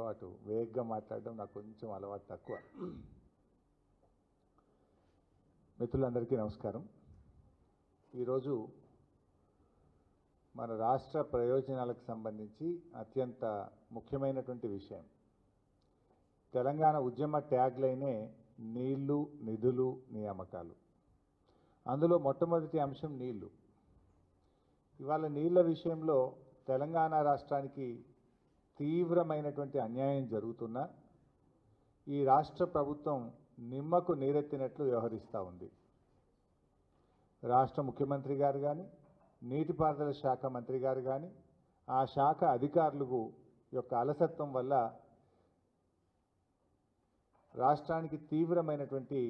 అలవాటు, వేగంగా మాట్లాడడం నాకు కొంచెం అలవాటు తక్కువ. మిత్రులందరికీ నమస్కారం. ఈరోజు మన రాష్ట్ర ప్రయోజనాలకు సంబంధించి అత్యంత ముఖ్యమైనటువంటి విషయం. తెలంగాణ ఉద్యమ ట్యాగ్ లైనే నీళ్లు, నిధులు, నియామకాలు. అందులో మొట్టమొదటి అంశం నీళ్లు. ఇవాళ నీళ్ల విషయంలో తెలంగాణ రాష్ట్రానికి తీవ్రమైనటువంటి అన్యాయం జరుగుతున్నా ఈ రాష్ట్ర ప్రభుత్వం నిమ్మకు నీరెత్తినట్లు వ్యవహరిస్తూ ఉంది. రాష్ట్ర ముఖ్యమంత్రి గారు కానీ, నీటిపారుదల శాఖ మంత్రి గారు కానీ, ఆ శాఖ అధికారులకు యొక్క అలసత్వం వల్ల రాష్ట్రానికి తీవ్రమైనటువంటి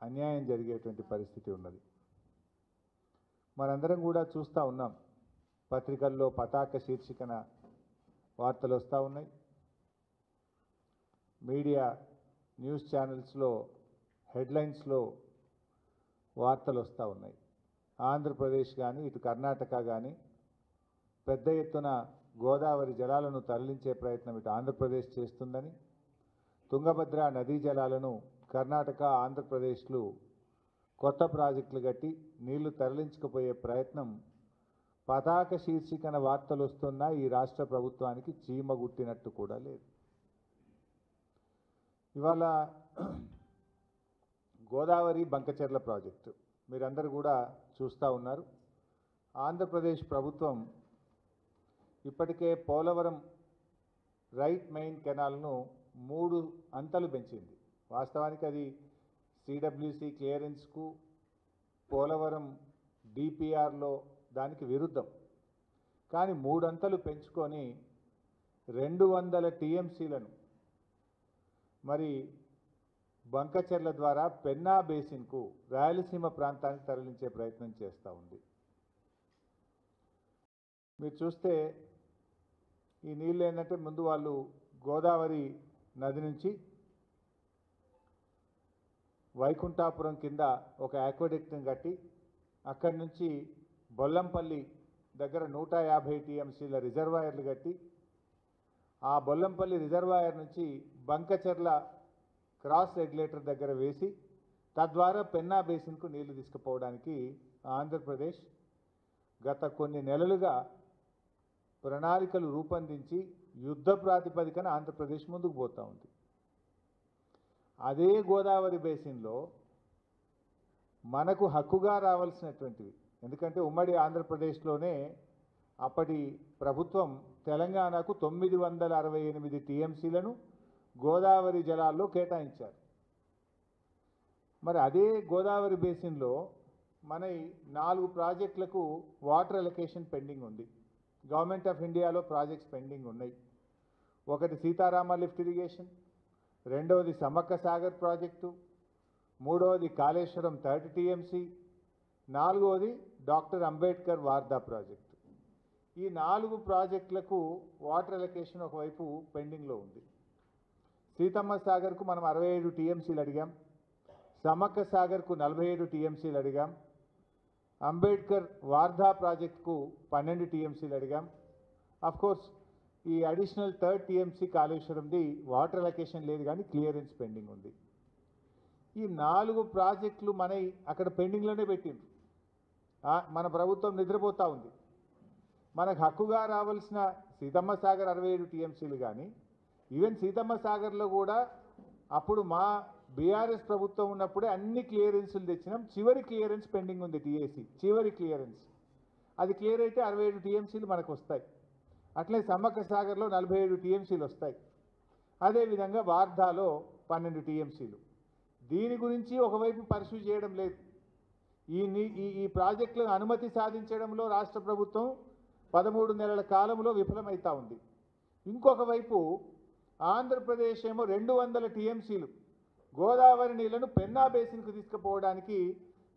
అన్యాయం జరిగేటువంటి పరిస్థితి ఉన్నది. మనందరం కూడా చూస్తూ ఉన్నాం. పత్రికల్లో పతాక శీర్షికన వార్తలు వస్తూ ఉన్నాయి. మీడియా న్యూస్ ఛానల్స్లో హెడ్లైన్స్లో వార్తలు వస్తూ ఉన్నాయి. ఆంధ్రప్రదేశ్ కానీ, ఇటు కర్ణాటక కానీ పెద్ద ఎత్తున గోదావరి జలాలను తరలించే ప్రయత్నం ఇటు ఆంధ్రప్రదేశ్ చేస్తుందని, తుంగభద్ర నదీ జలాలను కర్ణాటక, ఆంధ్రప్రదేశ్లు కొత్త ప్రాజెక్టులు కట్టి నీళ్లు తరలించకపోయే ప్రయత్నం పతాక శీర్షికన వార్తలు వస్తున్నా ఈ రాష్ట్ర ప్రభుత్వానికి చీమ గుట్టినట్టు కూడా లేదు. ఇవాళ గోదావరి బంకచెర్ల ప్రాజెక్టు మీరందరూ కూడా చూస్తూ ఉన్నారు. ఆంధ్రప్రదేశ్ ప్రభుత్వం ఇప్పటికే పోలవరం రైట్ మెయిన్ కెనాల్ను 3 అంతలు పెంచింది. వాస్తవానికి అది సిడబ్ల్యూసి క్లియరెన్స్కు, పోలవరం డిపిఆర్లో దానికి విరుద్ధం. కానీ 3 అంతలు పెంచుకొని 200 టీఎంసీలను మరి బంకచెర్ల ద్వారా పెన్నా బేసిన్కు, రాయలసీమ ప్రాంతానికి తరలించే ప్రయత్నం చేస్తూ ఉంది. మీరు చూస్తే ఈ నీళ్ళు ఏంటంటే ముందు వాళ్ళు గోదావరి నది నుంచి వైకుంఠాపురం కింద ఒక ఆక్వాడక్ట్ని కట్టి అక్కడి నుంచి బొల్లంపల్లి దగ్గర 150 టీఎంసీల రిజర్వాయర్లు కట్టి ఆ బొల్లంపల్లి రిజర్వాయర్ నుంచి బంకచెర్ల క్రాస్ రెగ్యులేటర్ దగ్గర వేసి తద్వారా పెన్నా బేసిన్కు నీళ్లు తీసుకుపోవడానికి ఆంధ్రప్రదేశ్ గత కొన్ని నెలలుగా ప్రణాళికలు రూపొందించి యుద్ధ ప్రాతిపదికన ఆంధ్రప్రదేశ్ ముందుకు పోతూ ఉంది. అదే గోదావరి బేసిన్లో మనకు హక్కుగా రావాల్సినటువంటివి, ఎందుకంటే ఉమ్మడి ఆంధ్రప్రదేశ్లోనే అప్పటి ప్రభుత్వం తెలంగాణకు 968 టీఎంసీలను గోదావరి జలాల్లో కేటాయించారు. మరి అదే గోదావరి బేసిన్లో మన 4 ప్రాజెక్టులకు వాటర్ అలొకేషన్ పెండింగ్ ఉంది. గవర్నమెంట్ ఆఫ్ ఇండియాలో ప్రాజెక్ట్స్ పెండింగ్ ఉన్నాయి. ఒకటి సీతారామ లిఫ్ట్ ఇరిగేషన్, రెండవది సమ్మక్క సాగర్ ప్రాజెక్టు, మూడవది కాళేశ్వరం 30 టీఎంసీ, నాలుగవది డాక్టర్ అంబేద్కర్ వార్దా ప్రాజెక్టు. ఈ 4 ప్రాజెక్టులకు వాటర్ అలొకేషన్ ఒకవైపు పెండింగ్లో ఉంది. సీతమ్మ సాగర్కు మనం 67 టీఎంసీలు అడిగాం, సమ్మక్క సాగర్కు 47 టీఎంసీలు అడిగాం, అంబేద్కర్ వార్దా ప్రాజెక్టుకు 12 టీఎంసీలు అడిగాం. అఫ్కోర్స్ ఈ అడిషనల్ 3rd టీఎంసీ కాళేశ్వరంది వాటర్ అలొకేషన్ లేదు కానీ క్లియరెన్స్ పెండింగ్ ఉంది. ఈ 4 ప్రాజెక్టులు మన అక్కడ పెండింగ్లోనే పెట్టిండ్రు. మన ప్రభుత్వం నిద్రపోతూ ఉంది. మనకు హక్కుగా రావాల్సిన సీతమ్మ సాగర్ 67 టీఎంసీలు కానీ, ఈవెన్ సీతమ్మ సాగర్లో కూడా అప్పుడు మా బీఆర్ఎస్ ప్రభుత్వం ఉన్నప్పుడే అన్ని క్లియరెన్సులు తెచ్చినాం. చివరి క్లియరెన్స్ పెండింగ్ ఉంది, టీఏసీ చివరి క్లియరెన్స్. అది క్లియర్ అయితే 67 టీఎంసీలు మనకు వస్తాయి. అట్లే సమ్మక్క సాగర్లో 47 టీఎంసీలు వస్తాయి. అదేవిధంగా వార్ధాలో 12 టీఎంసీలు. దీని గురించి ఒకవైపు పర్సూ చేయడం లేదు. ఈ ప్రాజెక్టులను అనుమతి సాధించడంలో రాష్ట్ర ప్రభుత్వం 13 నెలల కాలంలో విఫలమవుతూ ఉంది. ఇంకొక వైపు ఆంధ్రప్రదేశ్ ఏమో 200 టీఎంసీలు గోదావరి నీళ్లను పెన్నా బేసిన్కు తీసుకుపోవడానికి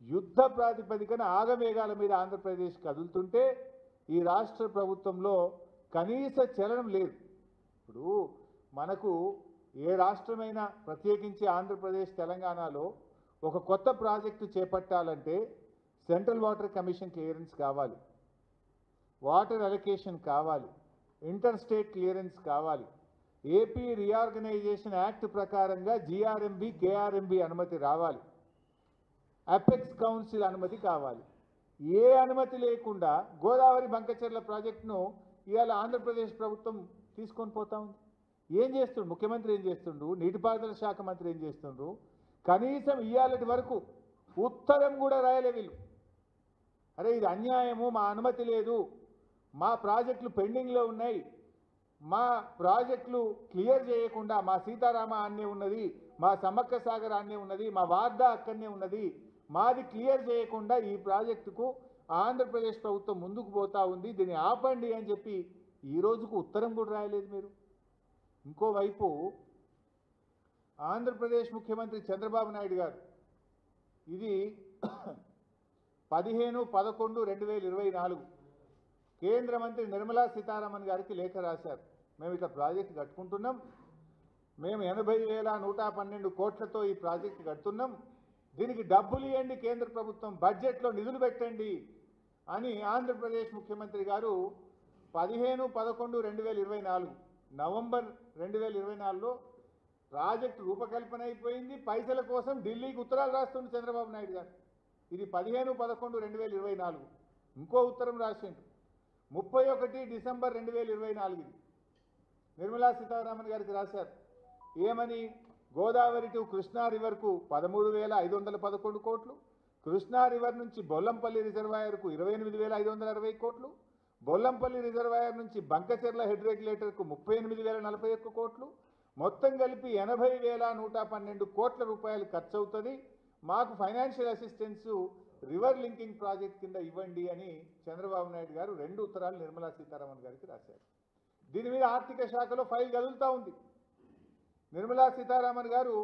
యుద్ధ ప్రాతిపదికన ఆగమేఘాల మీద ఆంధ్రప్రదేశ్ కదులుతుంటే ఈ రాష్ట్ర ప్రభుత్వంలో కనీస చలనం లేదు. ఇప్పుడు మనకు ఏ రాష్ట్రమైనా ప్రత్యేకించి ఆంధ్రప్రదేశ్, తెలంగాణలో ఒక కొత్త ప్రాజెక్టు చేపట్టాలంటే సెంట్రల్ వాటర్ కమిషన్ క్లియరెన్స్ కావాలి, వాటర్ అలొకేషన్ కావాలి, ఇంటర్ స్టేట్ క్లియరెన్స్ కావాలి. ఏపీ రీఆర్గనైజేషన్ యాక్ట్ ప్రకారంగా జీఆర్ఎంబి కేఆర్ఎంబి అనుమతి రావాలి, అపెక్స్ కౌన్సిల్ అనుమతి కావాలి. ఏ అనుమతి లేకుండా గోదావరి బంకచెర్ల ప్రాజెక్టును ఇవాళ ఆంధ్రప్రదేశ్ ప్రభుత్వం తీసుకొని పోతా ఉంది. ఏం చేస్తుండ్రు ముఖ్యమంత్రి, ఏం చేస్తుండ్రు నీటిపారుదల శాఖ మంత్రి, ఏం చేస్తుండ్రు? కనీసం ఇవాళటి వరకు ఉత్తరం కూడా రాయలే వీళ్ళు. అరే ఇది అన్యాయము, మా అనుమతి లేదు, మా ప్రాజెక్టులు పెండింగ్లో ఉన్నాయి, మా ప్రాజెక్టులు క్లియర్ చేయకుండా, మా సీతారామ అన్నే ఉన్నది, మా సమ్మక్క సాగర్ అన్నే ఉన్నది, మా వార్దా అక్కడనే ఉన్నది, మాది క్లియర్ చేయకుండా ఈ ప్రాజెక్టుకు ఆంధ్రప్రదేశ్ ప్రభుత్వం ముందుకు పోతా ఉంది, దీన్ని ఆపండి అని చెప్పి ఈ రోజుకు ఉత్తరం కూడా రాయలేదు మీరు. ఇంకోవైపు ఆంధ్రప్రదేశ్ ముఖ్యమంత్రి చంద్రబాబు నాయుడు గారు ఇది 15/11/2024 కేంద్ర మంత్రి నిర్మలా సీతారామన్ గారికి లేఖ రాశారు. మేము ఇట్లా ప్రాజెక్టు కట్టుకుంటున్నాం, మేము 80,112 కోట్లతో ఈ ప్రాజెక్టు కడుతున్నాం, దీనికి డబ్బులు ఇవ్వండి, కేంద్ర ప్రభుత్వం బడ్జెట్లో నిధులు పెట్టండి అని ఆంధ్రప్రదేశ్ ముఖ్యమంత్రి గారు 15/11/2024 నవంబర్ 2024లో ప్రాజెక్టు రూపకల్పన అయిపోయింది, పైసల కోసం ఢిల్లీకి ఉత్తరాలు రాస్తుంది చంద్రబాబు నాయుడు గారు. ఇది 15/11/2024. ఇంకో ఉత్తరం రాసిండు 31 డిసెంబర్ 2024 నిర్మలా సీతారామన్ గారికి రాశారు. ఏమని? గోదావరి టు కృష్ణా రివర్కు 13,511 కోట్లు, కృష్ణా రివర్ నుంచి బొల్లంపల్లి రిజర్వాయర్కు 28,560 కోట్లు, బొల్లంపల్లి రిజర్వాయర్ నుంచి బంకచెర్ల హెడ్ రెగ్యులేటర్కు 38,041 కోట్లు, మొత్తం కలిపి 80,112 కోట్ల రూపాయలు ఖర్చు అవుతుంది, మాకు financial assistance river linking project కింద ఇవ్వండి అని చంద్రబాబు నాయుడు గారు 2 ఉత్తరాలు నిర్మలా సీతారామన్ గారికి రాశారు. దీని మీద ఆర్థిక శాఖలో ఫైల్ కదులుతూ ఉంది. నిర్మలా సీతారామన్ గారు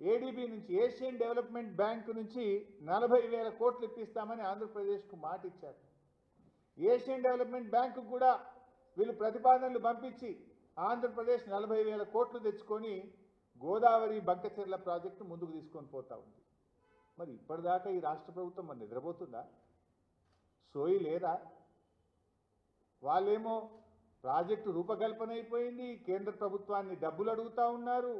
ఏడీబీ నుంచి, ఏషియన్ డెవలప్మెంట్ బ్యాంక్ నుంచి 40,000 కోట్లు ఇప్పిస్తామని ఆంధ్రప్రదేశ్కు మాట ఇచ్చారు. ఏషియన్ డెవలప్మెంట్ బ్యాంకు కూడా వీళ్ళు ప్రతిపాదనలు పంపించి ఆంధ్రప్రదేశ్ 40,000 కోట్లు తెచ్చుకొని గోదావరి బంకచెర్ల ప్రాజెక్టు ముందుకు తీసుకొని పోతా ఉంది. మరి ఇప్పటిదాకా ఈ రాష్ట్ర ప్రభుత్వం మరి నిద్రపోతుందా? సోయి లేదా? వాళ్ళేమో ప్రాజెక్టు రూపకల్పన అయిపోయింది, కేంద్ర ప్రభుత్వాన్ని డబ్బులు అడుగుతూ ఉన్నారు,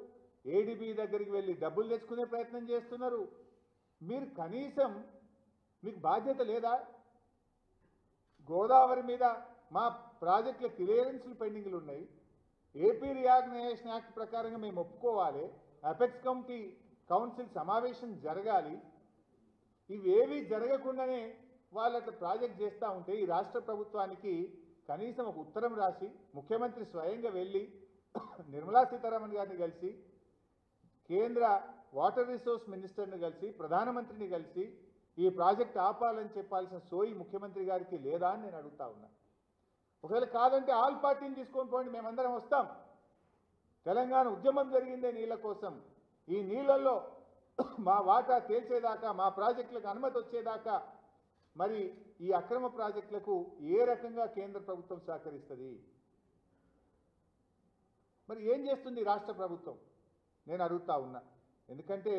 ఏడీబీ దగ్గరికి వెళ్ళి డబ్బులు తెచ్చుకునే ప్రయత్నం చేస్తున్నారు. మీరు కనీసం మీకు బాధ్యత లేదా? గోదావరి మీద మా ప్రాజెక్టుల క్లియరెన్స్లు పెండింగ్లు ఉన్నాయి, ఏపీ రీఆర్గనైజేషన్ యాక్ట్ ప్రకారంగా మేము ఒప్పుకోవాలి, అపెక్స్ కౌన్సిల్ సమావేశం జరగాలి. ఇవేవి జరగకుండానే వాళ్ళు అట్లా ప్రాజెక్ట్ చేస్తూ ఉంటే ఈ రాష్ట్ర ప్రభుత్వానికి కనీసం ఒక ఉత్తరం రాసి ముఖ్యమంత్రి స్వయంగా వెళ్ళి నిర్మలా సీతారామన్ గారిని కలిసి, కేంద్ర వాటర్ రిసోర్స్ మినిస్టర్ని కలిసి, ప్రధానమంత్రిని కలిసి ఈ ప్రాజెక్ట్ ఆపాలని చెప్పాల్సిన సోయి ముఖ్యమంత్రి గారికి లేదా అని నేను అడుగుతా ఉన్నా. ఒకవేళ కాదంటే ఆల్ పార్టీని తీసుకొని పోండి, మేమందరం వస్తాం. తెలంగాణ ఉద్యమం జరిగిందే నీళ్ళ కోసం. ఈ నీళ్ళల్లో మా వాటా తేల్చేదాకా, మా ప్రాజెక్టులకు అనుమతి వచ్చేదాకా మరి ఈ అక్రమ ప్రాజెక్టులకు ఏ రకంగా కేంద్ర ప్రభుత్వం సహకరిస్తుంది? మరి ఏం చేస్తుంది రాష్ట్ర ప్రభుత్వం నేను అడుగుతా ఉన్నా. ఎందుకంటే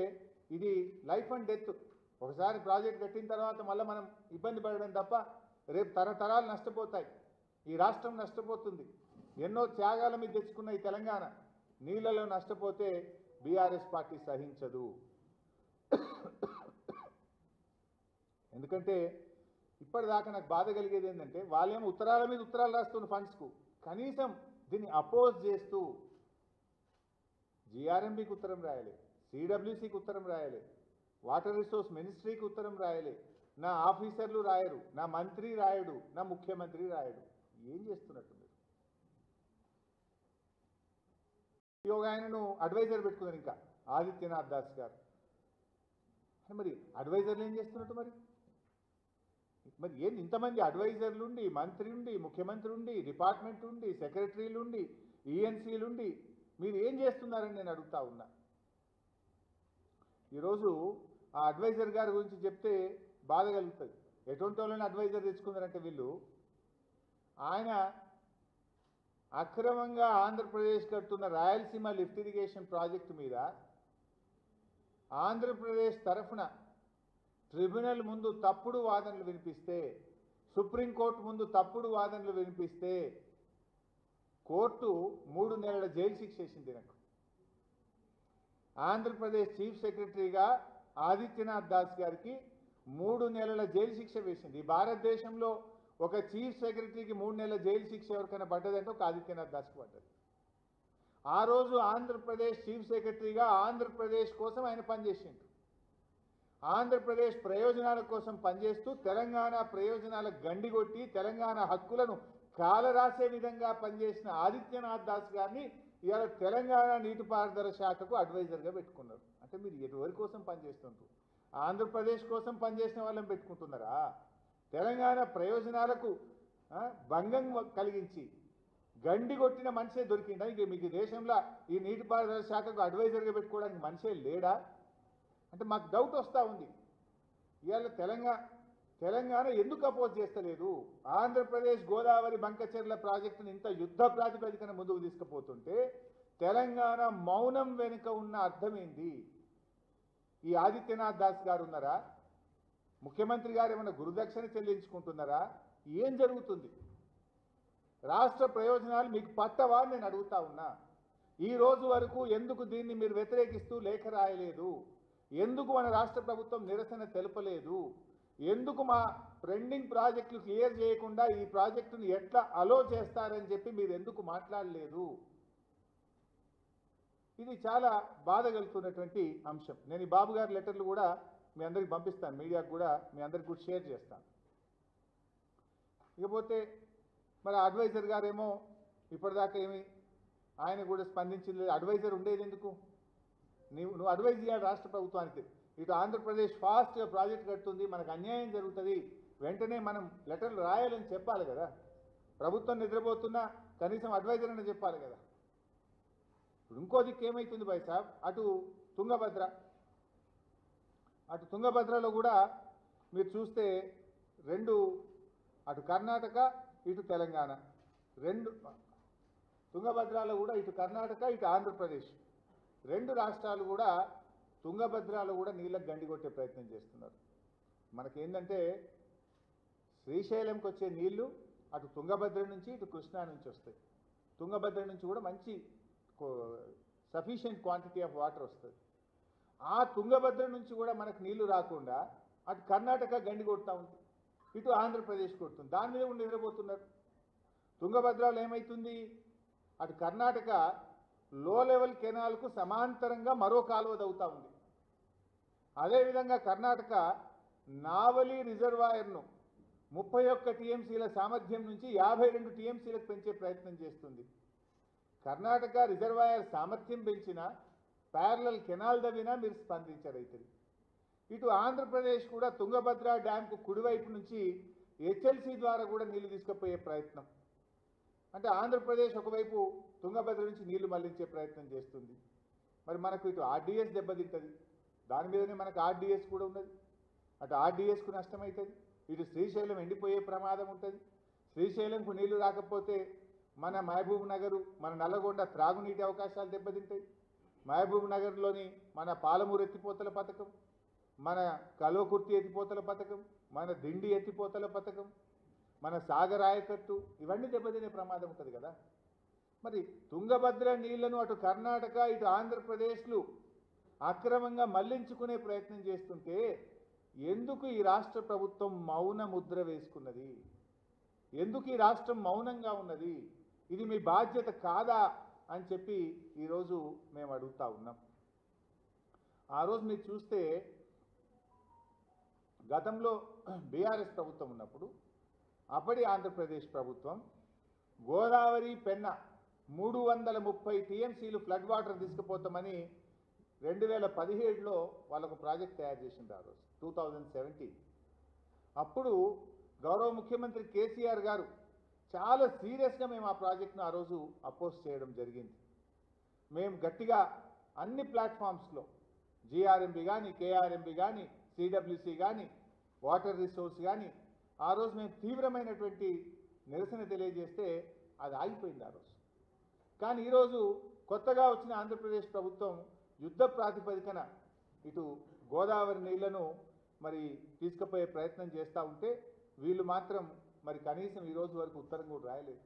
ఇది లైఫ్ అండ్ డెత్. ఒకసారి ప్రాజెక్ట్ కట్టిన తర్వాత మళ్ళీ మనం ఇబ్బంది పడడం తప్ప రేపు తరతరాలు నష్టపోతాయి, ఈ రాష్ట్రం నష్టపోతుంది. ఎన్నో త్యాగాల మీద తెచ్చుకున్న ఈ తెలంగాణ నీళ్ళలో నష్టపోతే బీఆర్ఎస్ పార్టీ సహించదు. ఎందుకంటే ఇప్పటిదాకా నాకు బాధ కలిగేది ఏంటంటే వాళ్ళేమో ఉత్తరాల మీద ఉత్తరాలు రాస్తున్న ఫండ్స్కు కనీసం దీన్ని అపోజ్ చేస్తూ జీఆర్ఎంబీకి ఉత్తరం రాయలే, సిడబ్ల్యూసీకి ఉత్తరం రాయలే, వాటర్ రిసోర్స్ మినిస్ట్రీకి ఉత్తరం రాయలే, నా ఆఫీసర్లు రాయరు, నా మంత్రి రాయడు, నా ముఖ్యమంత్రి రాయడు. ఏం చేస్తున్నట్టు మీరు? ఒక ఆయనను అడ్వైజర్ పెట్టుకున్నారు ఇంకా ఆదిత్యనాథ్ దాస్ గారు. మరి అడ్వైజర్లు ఏం చేస్తున్నట్టు? మరి ఏంటి ఇంతమంది అడ్వైజర్లు ఉండి, మంత్రి ఉండి, ముఖ్యమంత్రి ఉండి, డిపార్ట్మెంట్ ఉండి, సెక్రటరీలు ఉండి, ఈఎన్సీలు ఉండి మీరు ఏం చేస్తున్నారని నేను అడుగుతా ఉన్నా. ఈరోజు ఆ అడ్వైజర్ గారి గురించి చెప్తే బాధ కలుగుతుంది. ఎటువంటి వాళ్ళని అడ్వైజర్ తెచ్చుకున్నారంటే వీళ్ళు, ఆయన అక్రమంగా ఆంధ్రప్రదేశ్ కడుతున్న రాయలసీమ లిఫ్ట్ ఇరిగేషన్ ప్రాజెక్టు మీద ఆంధ్రప్రదేశ్ తరఫున ట్రిబ్యునల్ ముందు తప్పుడు వాదనలు వినిపిస్తే, సుప్రీంకోర్టు ముందు తప్పుడు వాదనలు వినిపిస్తే కోర్టు 3 నెలల జైలు శిక్ష వేసింది నాకు. ఆంధ్రప్రదేశ్ చీఫ్ సెక్రటరీగా ఆదిత్యనాథ్ దాస్ గారికి 3 నెలల జైలు శిక్ష వేసింది. భారతదేశంలో ఒక చీఫ్ సెక్రటరీకి 3 నెలల జైలు శిక్ష ఎవరికైనా పడ్డదంటే ఒక ఆదిత్యనాథ్ దాస్కి పడ్డది. ఆ రోజు ఆంధ్రప్రదేశ్ చీఫ్ సెక్రటరీగా ఆంధ్రప్రదేశ్ కోసం ఆయన పనిచేసిండు. ఆంధ్రప్రదేశ్ ప్రయోజనాల కోసం పనిచేస్తూ తెలంగాణ ప్రయోజనాల గండిగొట్టి తెలంగాణ హక్కులను కాలరాసే విధంగా పనిచేసిన ఆదిత్యనాథ్ దాస్ గారిని ఇవాళ తెలంగాణ నీటిపారుదల శాఖకు అడ్వైజర్గా పెట్టుకున్నారు. అంటే మీరు ఎవరి కోసం పనిచేస్తుంటారు? ఆంధ్రప్రదేశ్ కోసం పనిచేసిన వాళ్ళని పెట్టుకుంటున్నారా? తెలంగాణ ప్రయోజనాలకు భంగం కలిగించి గండి కొట్టిన మనిషే దొరికిందా? ఇంక మీకు దేశంలో ఈ నీటిపారుదల శాఖకు అడ్వైజర్గా పెట్టుకోవడానికి మనిషే లేడా అంటే మాకు డౌట్ వస్తూ ఉంది. ఇవాళ తెలంగాణ ఎందుకు అపోజ్ చేస్తలేదు? ఆంధ్రప్రదేశ్ గోదావరి బంకచెర్ల ప్రాజెక్టును ఇంత యుద్ధ ప్రాతిపదికన ముందుకు తీసుకుపోతుంటే తెలంగాణ మౌనం వెనుక ఉన్న అర్థం ఏంది? ఈ ఆదిత్యనాథ్ దాస్ గారు ఉన్నారా? ముఖ్యమంత్రి గారు ఏమైనా గురుదక్షిణ చెల్లించుకుంటున్నారా? ఏం జరుగుతుంది? రాష్ట్ర ప్రయోజనాలు మీకు పట్టవా అని నేను అడుగుతా ఉన్నా. ఈ రోజు వరకు ఎందుకు దీన్ని మీరు వ్యతిరేకిస్తూ లేఖ రాయలేదు? ఎందుకు మన రాష్ట్ర ప్రభుత్వం నిరసన తెలపలేదు? ఎందుకు మా పెండింగ్ ప్రాజెక్టులు క్లియర్ చేయకుండా ఈ ప్రాజెక్టును ఎట్లా అలో చేస్తారని చెప్పి మీరు ఎందుకు మాట్లాడలేదు? ఇది చాలా బాధ కలుగుతున్నటువంటి అంశం. నేను ఈ బాబు గారి లెటర్లు కూడా మీ అందరికి పంపిస్తాను, మీడియాకు కూడా మీ అందరికి కూడా షేర్ చేస్తాను. ఇకపోతే మరి అడ్వైజర్ గారేమో ఇప్పటిదాకా ఏమి ఆయన కూడా స్పందించింది. అడ్వైజర్ ఉండేది ఎందుకు? నువ్వు అడ్వైజ్ చేయాలి రాష్ట్ర ప్రభుత్వానికి. ఇటు ఆంధ్రప్రదేశ్ ఫాస్ట్గా ప్రాజెక్ట్ కడుతుంది, మనకు అన్యాయం జరుగుతుంది, వెంటనే మనం లెటర్లు రాయాలని చెప్పాలి కదా. ప్రభుత్వం నిద్రపోతున్నా కనీసం అడ్వైజర్ అని చెప్పాలి కదా. ఇప్పుడు ఇంకో దిక్కు ఏమవుతుంది భాయ్ సాబ్, అటు తుంగభద్రలో కూడా మీరు చూస్తే అటు కర్ణాటక ఇటు తెలంగాణ తుంగభద్రలో కూడా ఇటు కర్ణాటక ఇటు ఆంధ్రప్రదేశ్ 2 రాష్ట్రాలు కూడా తుంగభద్రలో కూడా నీళ్ళకు గండి కొట్టే ప్రయత్నం చేస్తున్నారు. మనకేంటంటే శ్రీశైలంకి వచ్చే నీళ్లు అటు తుంగభద్ర నుంచి ఇటు కృష్ణా నుంచి వస్తాయి. తుంగభద్ర నుంచి కూడా మంచి సఫిషియెంట్ క్వాంటిటీ ఆఫ్ వాటర్ వస్తుంది. ఆ తుంగభద్ర నుంచి కూడా మనకు నీళ్లు రాకుండా అటు కర్ణాటక గండి కొడుతూ ఉంటుంది, ఇటు ఆంధ్రప్రదేశ్ కొడుతుంది. దాని మీద ఉండి నిద్రపోతున్నారు. తుంగభద్రలో ఏమవుతుంది, అటు కర్ణాటక లో లెవెల్ కెనాల్కు సమాంతరంగా మరో కాలువ దవ్వుతూ ఉంది. అదేవిధంగా కర్ణాటక నావలి రిజర్వాయర్ను 31 టీఎంసీల సామర్థ్యం నుంచి 52 టీఎంసీలకు పెంచే ప్రయత్నం చేస్తుంది. కర్ణాటక రిజర్వాయర్ సామర్థ్యం పెంచినా ప్యారలల్ కెనాల్ దవ్వినా మీరు స్పందించరైతుంది. ఇటు ఆంధ్రప్రదేశ్ కూడా తుంగభద్ర డ్యాంకు కుడివైపు నుంచి హెచ్ఎల్సీ ద్వారా కూడా నీళ్లు తీసుకుపోయే ప్రయత్నం. అంటే ఆంధ్రప్రదేశ్ ఒకవైపు తుంగభద్ర నుంచి నీళ్లు మళ్లించే ప్రయత్నం చేస్తుంది. మరి మనకు ఇటు ఆర్డీఎస్ దెబ్బతింటుంది, దాని మీదనే మనకు ఆర్డీఎస్ కూడా ఉన్నది. అటు ఆర్డీఎస్కు నష్టమవుతుంది, ఇటు శ్రీశైలం ఎండిపోయే ప్రమాదం ఉంటుంది. శ్రీశైలంకు నీళ్లు రాకపోతే మన మహబూబ్ నగరు మన నల్లగొండ త్రాగునీటి అవకాశాలు దెబ్బతింటాయి. మహబూబ్ నగర్లోని మన పాలమూరు ఎత్తిపోతల పథకం, మన కల్వకుర్తి ఎత్తిపోతల పథకం, మన దిండి ఎత్తిపోతల పథకం, మన సాగర్ ఆయకట్టు ఇవన్నీ దెబ్బతినే ప్రమాదం ఉంటుంది కదా. మరి తుంగభద్ర నీళ్లను అటు కర్ణాటక ఇటు ఆంధ్రప్రదేశ్లు అక్రమంగా మళ్లించుకునే ప్రయత్నం చేస్తుంటే ఎందుకు ఈ రాష్ట్ర ప్రభుత్వం మౌన ముద్ర వేసుకున్నది? ఎందుకు ఈ రాష్ట్రం మౌనంగా ఉన్నది? ఇది మీ బాధ్యత కాదా అని చెప్పి ఈరోజు మేము అడుగుతా ఉన్నాం. ఆ రోజు మీరు చూస్తే గతంలో బీఆర్ఎస్ ప్రభుత్వం ఉన్నప్పుడు అప్పటి ఆంధ్రప్రదేశ్ ప్రభుత్వం గోదావరి పెన్న 330 టీఎంసీలు ఫ్లడ్ వాటర్ తీసుకుపోతామని 2017లో వాళ్ళకు ప్రాజెక్ట్ తయారు చేసింది. ఆ రోజు 2017 అప్పుడు గౌరవ ముఖ్యమంత్రి కేసీఆర్ గారు చాలా సీరియస్గా మేము ఆ ప్రాజెక్ట్ను ఆ రోజు అపోజ్ చేయడం జరిగింది. మేము గట్టిగా అన్ని ప్లాట్ఫామ్స్లో జీఆర్ఎంబి కానీ కేఆర్ఎంబి కానీ సిడబ్ల్యూసి కానీ వాటర్ రిసోర్స్ కానీ ఆ రోజు మేము తీవ్రమైనటువంటి నిరసన తెలియజేస్తే అది ఆగిపోయింది ఆ రోజు. కానీ ఈరోజు కొత్తగా వచ్చిన ఆంధ్రప్రదేశ్ ప్రభుత్వం యుద్ధ ప్రాతిపదికన ఇటు గోదావరి నీళ్లను మరి తీసుకుపోయే ప్రయత్నం చేస్తూ ఉంటే వీళ్ళు మాత్రం మరి కనీసం ఈ రోజు వరకు ఉత్తరం కూడా రాయలేదు.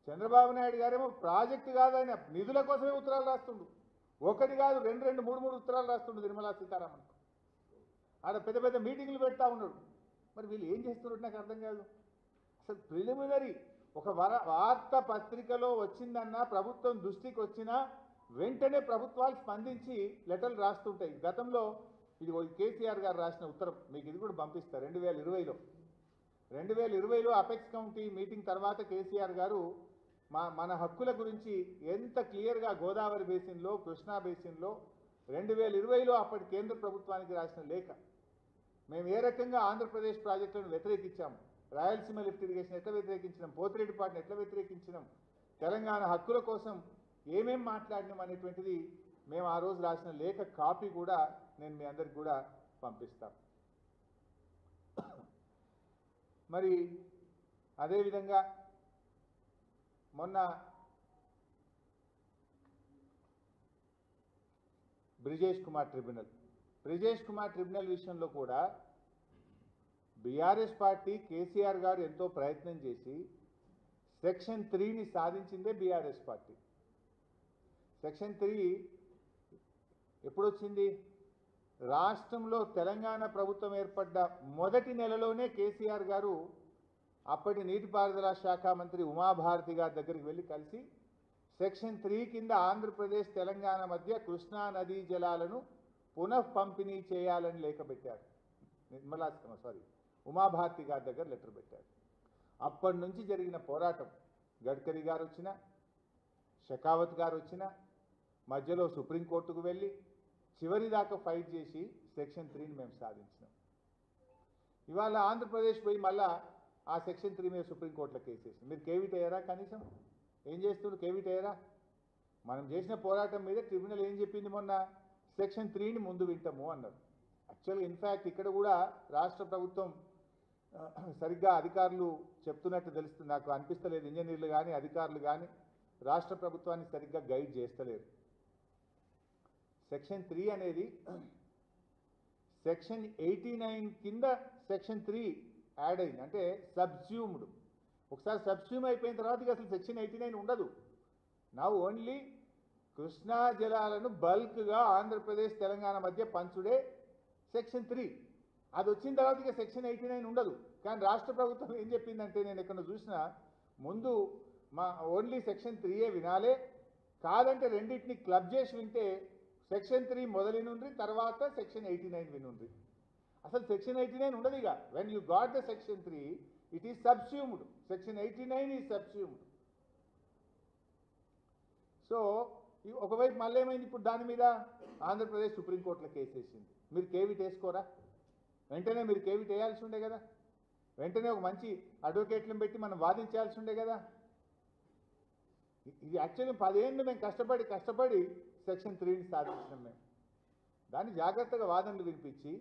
చంద్రబాబు నాయుడు గారేమో ప్రాజెక్టు కాదని నిధుల కోసమే ఉత్తరాలు రాస్తుండు. ఒకటి కాదు, రెండు మూడు ఉత్తరాలు రాస్తుండు నిర్మలా సీతారామన్. ఆడ పెద్ద పెద్ద మీటింగ్లు పెడతా ఉన్నాడు. మరి వీళ్ళు ఏం చేస్తున్నారు నాకు అర్థం కాదు. అసలు ప్రిలిమినరీ ఒక వార్తా పత్రికలో వచ్చిందన్నా, ప్రభుత్వం దృష్టికి వచ్చినా వెంటనే ప్రభుత్వాలు స్పందించి లెటర్లు రాస్తుంటాయి. గతంలో ఇది కేసీఆర్ గారు రాసిన ఉత్తరం, మీకు ఇది కూడా పంపిస్తా. 2020లో అపెక్స్ కమిటీ మీటింగ్ తర్వాత కేసీఆర్ గారు మన హక్కుల గురించి ఎంత క్లియర్గా గోదావరి బేసిన్లో, కృష్ణా బేసిన్లో 2020లో అప్పటి కేంద్ర ప్రభుత్వానికి రాసిన లేఖ, మేము ఏ రకంగా ఆంధ్రప్రదేశ్ ప్రాజెక్టులను వ్యతిరేకించాము, రాయలసీమ లిఫ్ట్ ఇరిగేషన్ ఎట్లా వ్యతిరేకించినాం, పోతిరెడ్డిపాటిని ఎట్లా వ్యతిరేకించినాం, తెలంగాణ హక్కుల కోసం ఏమేం మాట్లాడినాం అనేటువంటిది మేము ఆ రోజు రాసిన లేఖ కాపీ కూడా నేను మీ అందరికి కూడా పంపిస్తాను. మరి అదేవిధంగా మొన్న బ్రిజేష్ కుమార్ ట్రిబ్యునల్ విషయంలో కూడా బీఆర్ఎస్ పార్టీ కేసీఆర్ గారు ఎంతో ప్రయత్నం చేసి సెక్షన్ 3ని సాధించిందే బీఆర్ఎస్ పార్టీ. సెక్షన్ 3 ఎప్పుడొచ్చింది? రాష్ట్రంలో తెలంగాణ ప్రభుత్వం ఏర్పడ్డ మొదటి నెలలోనే కేసీఆర్ గారు అప్పటి నీటిపారుదల శాఖ మంత్రి ఉమాభారతి గారి దగ్గరికి వెళ్ళి కలిసి సెక్షన్ 3 కింద ఆంధ్రప్రదేశ్ తెలంగాణ మధ్య కృష్ణా నదీ జలాలను పునః పంపిణీ చేయాలని లేఖ పెట్టారు. ఉమాభారతి గారి దగ్గర లెటర్ పెట్టారు. అప్పటి నుంచి జరిగిన పోరాటం, గడ్కరీ గారు వచ్చినా, షెకావత్ గారు వచ్చినా, మధ్యలో సుప్రీంకోర్టుకు వెళ్ళి చివరి దాకా ఫైట్ చేసి సెక్షన్ 3ని మేము సాధించినాం. ఇవాళ ఆంధ్రప్రదేశ్ పోయి మళ్ళా ఆ సెక్షన్ 3 మీద సుప్రీంకోర్టులో కేసేసి మీరు కేవిట్ అయ్యారా? కనీసం ఏం చేస్తున్నారు? కేవిట్ అయ్యారా? మనం చేసిన పోరాటం మీద ట్రిబ్యునల్ ఏం చెప్పింది? మొన్న సెక్షన్ 3ని ముందు వింటాము అన్నారు. యాక్చువల్గా ఇన్ఫ్యాక్ట్ ఇక్కడ కూడా రాష్ట్ర ప్రభుత్వం సరిగ్గా అధికారులు చెప్తున్నట్టు తెలుస్తుంది, నాకు అనిపిస్తలేదు. ఇంజనీర్లు కానీ అధికారులు కానీ రాష్ట్ర ప్రభుత్వాన్ని సరిగ్గా గైడ్ చేస్తలేరు. సెక్షన్ 3 అనేది సెక్షన్ 89 కింద సెక్షన్ 3 యాడ్ అయింది, అంటే సబ్స్యూమ్డ్. ఒకసారి సబ్స్యూమ్ అయిపోయిన తర్వాత ఇక అసలు సెక్షన్ 89 ఉండదు. నా ఓన్లీ కృష్ణా జలాలను బల్క్గా ఆంధ్రప్రదేశ్ తెలంగాణ మధ్య పంచుడే సెక్షన్ 3. అది వచ్చిన తర్వాత ఇక సెక్షన్ 89 ఉండదు. కానీ రాష్ట్ర ప్రభుత్వం ఏం చెప్పిందంటే, నేను ఎక్కడ చూసినా ముందు ఓన్లీ సెక్షన్ 3ఏ వినాలే, కాదంటే రెండింటిని క్లబ్ చేసి వింటే సెక్షన్ 3 మొదలు నుండి తర్వాత సెక్షన్ 89 వినుండ్రి. అసలు సెక్షన్ 89 ఉండదు. ఇక when you got the section 3 it is subsumed, section 89 is subsumed. So ఒకవైపు మళ్ళీ ఏమైంది, ఇప్పుడు దాని మీద ఆంధ్రప్రదేశ్ సుప్రీంకోర్టులో కేసు వేసింది. మీరు కేవిట్ వేసుకోరా? వెంటనే మీరు కేవిట్ వేయాల్సి ఉండే కదా, వెంటనే ఒక మంచి అడ్వకేట్లను పెట్టి మనం వాదించాల్సి ఉండే కదా. ఇది యాక్చువల్లీ 10 ఏళ్ళు మేము కష్టపడి సెక్షన్ 3ని సాధించినాం. మేము దాన్ని జాగ్రత్తగా వాదనలు వినిపించి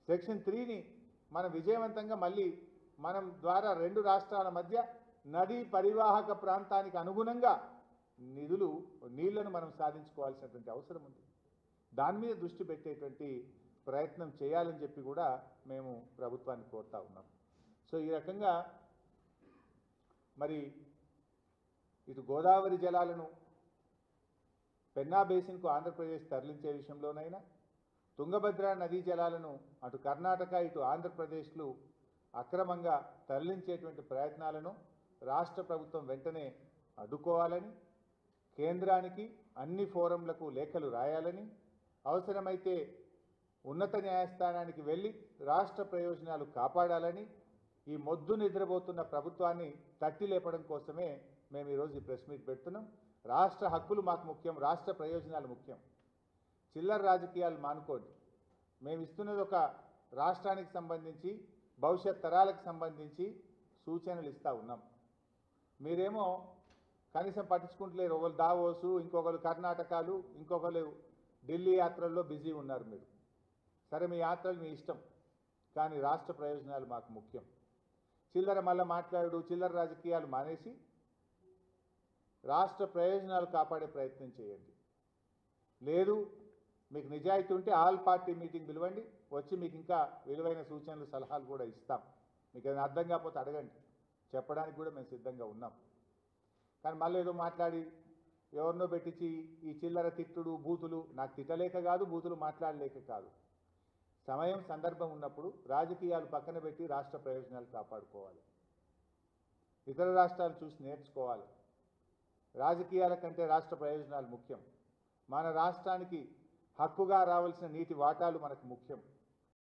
సెక్షన్ 3ని మనం విజయవంతంగా మళ్ళీ మనం ద్వారా 2 రాష్ట్రాల మధ్య నదీ పరివాహక ప్రాంతానికి అనుగుణంగా నీళ్లను మనం సాధించుకోవాల్సినటువంటి అవసరం ఉంది. దాని మీద దృష్టి పెట్టేటువంటి ప్రయత్నం చేయాలని చెప్పి కూడా మేము ప్రభుత్వాన్ని కోరుతా ఉన్నాం. సో ఈ రకంగా మరి ఇటు గోదావరి జలాలను పెన్నా బేసిన్కు ఆంధ్రప్రదేశ్ తరలించే విషయంలోనైనా, తుంగభద్ర నదీ జలాలను అటు కర్ణాటక ఇటు ఆంధ్రప్రదేశ్లు అక్రమంగా తరలించేటువంటి ప్రయత్నాలను రాష్ట్ర ప్రభుత్వం వెంటనే అడ్డుకోవాలని, కేంద్రానికి అన్ని ఫోరంలకు లేఖలు రాయాలని, అవసరమైతే ఉన్నత న్యాయస్థానానికి వెళ్ళి రాష్ట్ర ప్రయోజనాలు కాపాడాలని, ఈ మొద్దు నిద్రపోతున్న ప్రభుత్వాన్ని తట్టి లేపడం కోసమే మేము ఈరోజు ఈ ప్రెస్ మీట్ పెడుతున్నాం. రాష్ట్ర హక్కులు మాకు ముఖ్యం, రాష్ట్ర ప్రయోజనాలు ముఖ్యం. చిల్లర రాజకీయాలు మానుకోండి. మేము ఇస్తున్నది ఒక రాష్ట్రానికి సంబంధించి భవిష్యత్ తరాలకు సంబంధించి సూచనలు ఇస్తూ ఉన్నాం. మీరేమో కనీసం పట్టించుకుంటలేరు. ఒకరు దావోసు, ఇంకొకరు కర్ణాటకలు, ఇంకొకరు ఢిల్లీ యాత్రల్లో బిజీ ఉన్నారు. మీరు సరే, మీ యాత్రలు మీ ఇష్టం, కానీ రాష్ట్ర ప్రయోజనాలు మాకు ముఖ్యం. చిల్లర రాజకీయాలు మానేసి రాష్ట్ర ప్రయోజనాలు కాపాడే ప్రయత్నం చేయండి. లేదు మీకు నిజాయితీ ఉంటే ఆల్ పార్టీ మీటింగ్ పిలవండి, వచ్చి మీకు ఇంకా విలువైన సూచనలు సలహాలు కూడా ఇస్తాం. మీకు ఏదైనా అర్థం కాకపోతే అడగండి, చెప్పడానికి కూడా మేము సిద్ధంగా ఉన్నాం. కానీ మళ్ళీ ఏదో మాట్లాడి ఎవరినో పెట్టించి ఈ చిల్లర తిట్టుడు బూతులు, నాకు తిట్టలేక కాదు, బూతులు మాట్లాడలేక కాదు. సమయం సందర్భం ఉన్నప్పుడు రాజకీయాలు పక్కన పెట్టి రాష్ట్ర ప్రయోజనాలు కాపాడుకోవాలి. ఇతర రాష్ట్రాలు చూసి నేర్చుకోవాలి. రాజకీయాల కంటే రాష్ట్ర ప్రయోజనాలు ముఖ్యం. మన రాష్ట్రానికి హక్కుగా రావాల్సిన నీటి వాటాలు మనకు ముఖ్యం.